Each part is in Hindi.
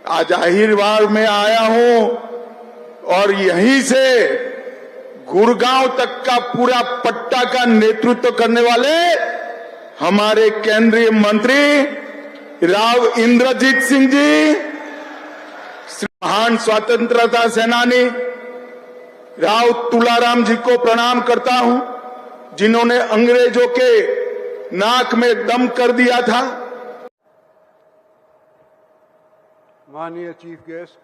आज अहिरवार में आया हूं और यहीं से गुड़गांव तक का पूरा पट्टा का नेतृत्व करने वाले हमारे केंद्रीय मंत्री राव इंद्रजीत सिंह जी, महान स्वतंत्रता सेनानी राव तुलाराम जी को प्रणाम करता हूं, जिन्होंने अंग्रेजों के नाक में दम कर दिया था। माननीय चीफ गेस्ट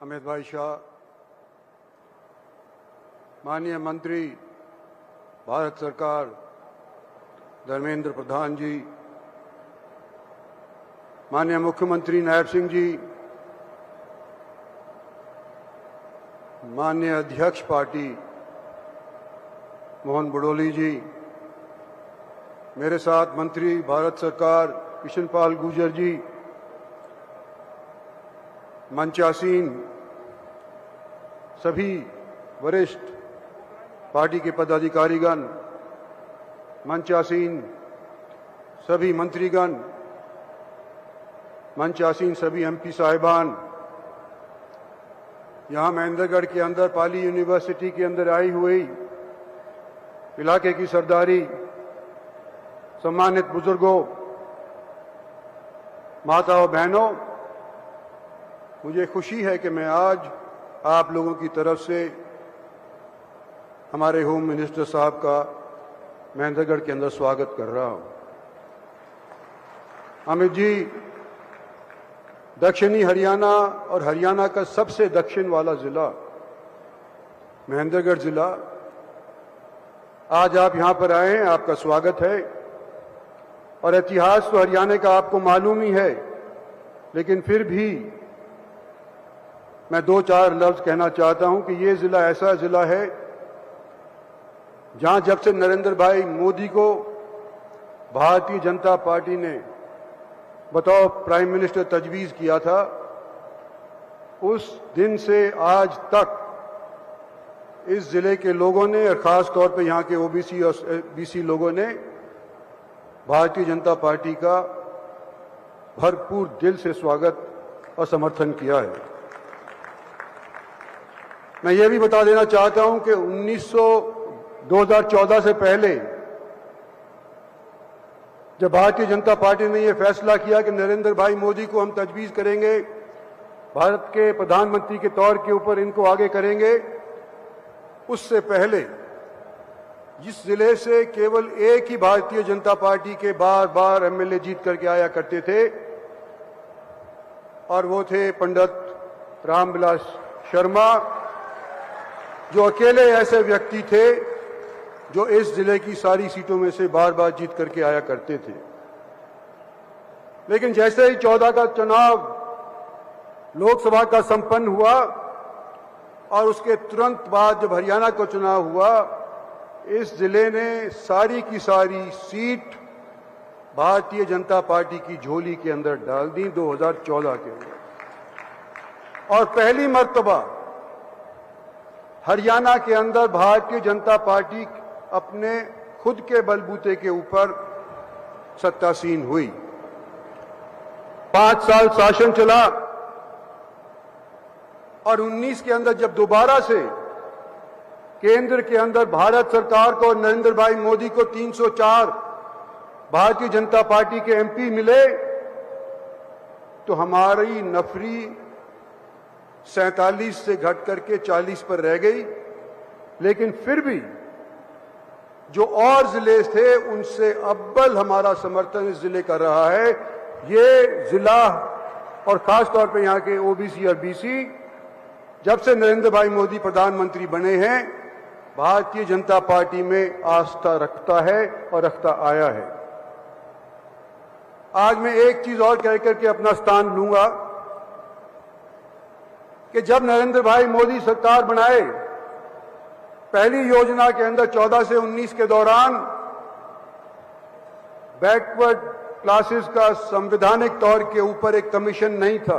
अमित भाई शाह, माननीय मंत्री भारत सरकार धर्मेंद्र प्रधान जी, माननीय मुख्यमंत्री नायब सिंह जी, माननीय अध्यक्ष पार्टी मोहन बुडोली जी, मेरे साथ मंत्री भारत सरकार किशन पाल गुर्जर जी, मंचासीन सभी वरिष्ठ पार्टी के पदाधिकारीगण, मंचासीन सभी मंत्रीगण, मंचासीन सभी एमपी साहिबान, यहाँ महेंद्रगढ़ के अंदर पाली यूनिवर्सिटी के अंदर आई हुई इलाके की सरदारी, सम्मानित बुजुर्गों, माताओं, बहनों, मुझे खुशी है कि मैं आज आप लोगों की तरफ से हमारे होम मिनिस्टर साहब का महेंद्रगढ़ के अंदर स्वागत कर रहा हूं। अमित जी, दक्षिणी हरियाणा और हरियाणा का सबसे दक्षिण वाला जिला महेंद्रगढ़ जिला, आज आप यहां पर आए हैं, आपका स्वागत है। और इतिहास तो हरियाणा का आपको मालूम ही है, लेकिन फिर भी मैं दो चार लफ्ज कहना चाहता हूं कि ये जिला ऐसा जिला है जहां जब से नरेंद्र भाई मोदी को भारतीय जनता पार्टी ने बतौर प्राइम मिनिस्टर तजवीज किया था, उस दिन से आज तक इस जिले के लोगों ने और खास तौर पे यहाँ के ओबीसी और बीसी लोगों ने भारतीय जनता पार्टी का भरपूर दिल से स्वागत और समर्थन किया है। मैं ये भी बता देना चाहता हूं कि 2014 से पहले जब भारतीय जनता पार्टी ने यह फैसला किया कि नरेंद्र भाई मोदी को हम तजवीज करेंगे, भारत के प्रधानमंत्री के तौर के ऊपर इनको आगे करेंगे, उससे पहले जिस जिले से केवल एक ही भारतीय जनता पार्टी के बार बार एमएलए जीत करके आया करते थे और वो थे पंडित रामविलास शर्मा, जो अकेले ऐसे व्यक्ति थे जो इस जिले की सारी सीटों में से बार बार जीत करके आया करते थे। लेकिन जैसे ही 14 का चुनाव लोकसभा का संपन्न हुआ और उसके तुरंत बाद जब हरियाणा का चुनाव हुआ, इस जिले ने सारी की सारी सीट भारतीय जनता पार्टी की झोली के अंदर डाल दी 2014 के अंदर। और पहली मर्तबा हरियाणा के अंदर भारतीय जनता पार्टी अपने खुद के बलबूते के ऊपर सत्तासीन हुई। 5 साल शासन चला और 19 के अंदर जब दोबारा से केंद्र के अंदर भारत सरकार को नरेंद्र भाई मोदी को 304 भारतीय जनता पार्टी के एमपी मिले, तो हमारी नफरी 47 से घट करके 40 पर रह गई। लेकिन फिर भी जो और जिले थे उनसे अव्वल हमारा समर्थन इस जिले का रहा है। ये जिला और खास तौर पे यहाँ के ओबीसी और बीसी जब से नरेंद्र भाई मोदी प्रधानमंत्री बने हैं, भारतीय जनता पार्टी में आस्था रखता है और रखता आया है। आज मैं एक चीज और कह करके अपना स्थान लूंगा कि जब नरेंद्र भाई मोदी सरकार बनाए, पहली योजना के अंदर 14 से 19 के दौरान बैकवर्ड क्लासेस का संवैधानिक तौर के ऊपर एक कमीशन नहीं था।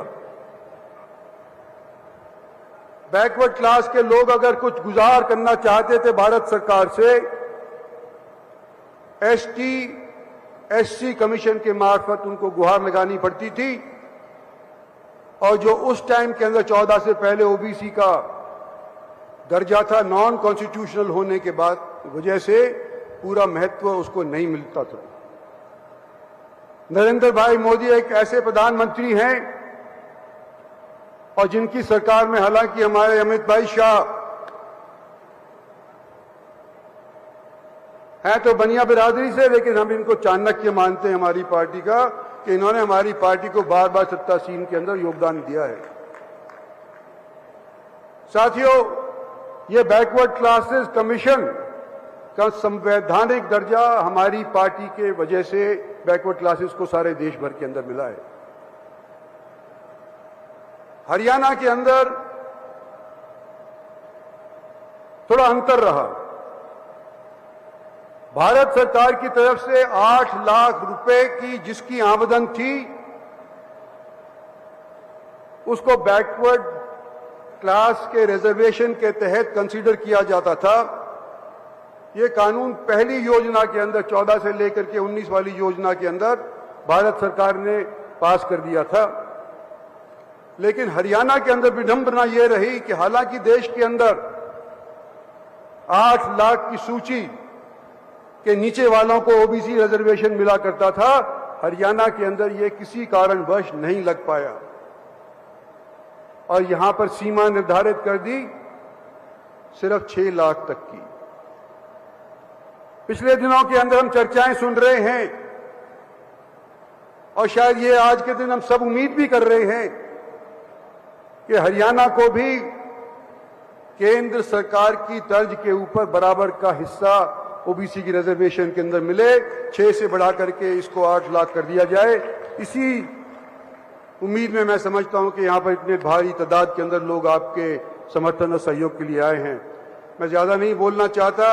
बैकवर्ड क्लास के लोग अगर कुछ गुजार करना चाहते थे भारत सरकार से, एसटी एससी कमीशन के मार्फत उनको गुहार लगानी पड़ती थी और जो उस टाइम के अंदर 14 से पहले ओबीसी का दर्जा था, नॉन कॉन्स्टिट्यूशनल होने के बाद वजह से पूरा महत्व उसको नहीं मिलता था। नरेंद्र भाई मोदी एक ऐसे प्रधानमंत्री हैं और जिनकी सरकार में हालांकि हमारे अमित भाई शाह हैं तो बनिया बिरादरी से, लेकिन हम इनको चाणक्य मानते हैं हमारी पार्टी का, कि इन्होंने हमारी पार्टी को बार बार सत्तासीन के अंदर योगदान दिया है। साथियों, ये बैकवर्ड क्लासेस कमीशन का संवैधानिक दर्जा हमारी पार्टी के वजह से बैकवर्ड क्लासेस को सारे देश भर के अंदर मिला है। हरियाणा के अंदर थोड़ा अंतर रहा। भारत सरकार की तरफ से 8 लाख रुपए की जिसकी आमदन थी उसको बैकवर्ड क्लास के रिजर्वेशन के तहत कंसीडर किया जाता था। ये कानून पहली योजना के अंदर 14 से लेकर के 19 वाली योजना के अंदर भारत सरकार ने पास कर दिया था। लेकिन हरियाणा के अंदर विडंबना ये रही कि हालांकि देश के अंदर 8 लाख की सूची के नीचे वालों को ओबीसी रिजर्वेशन मिला करता था, हरियाणा के अंदर ये किसी कारणवश नहीं लग पाया और यहां पर सीमा निर्धारित कर दी सिर्फ 6 लाख तक की। पिछले दिनों के अंदर हम चर्चाएं सुन रहे हैं और शायद ये आज के दिन हम सब उम्मीद भी कर रहे हैं कि हरियाणा को भी केंद्र सरकार की तर्ज के ऊपर बराबर का हिस्सा ओबीसी की रिजर्वेशन के अंदर मिले, 6 से बढ़ा करके इसको 8 लाख कर दिया जाए। इसी उम्मीद में मैं समझता हूं कि यहां पर इतने भारी तादाद के अंदर लोग आपके समर्थन और सहयोग के लिए आए हैं। मैं ज्यादा नहीं बोलना चाहता,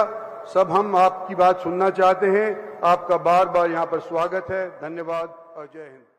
सब हम आपकी बात सुनना चाहते हैं। आपका बार बार यहां पर स्वागत है। धन्यवाद और जय हिंद।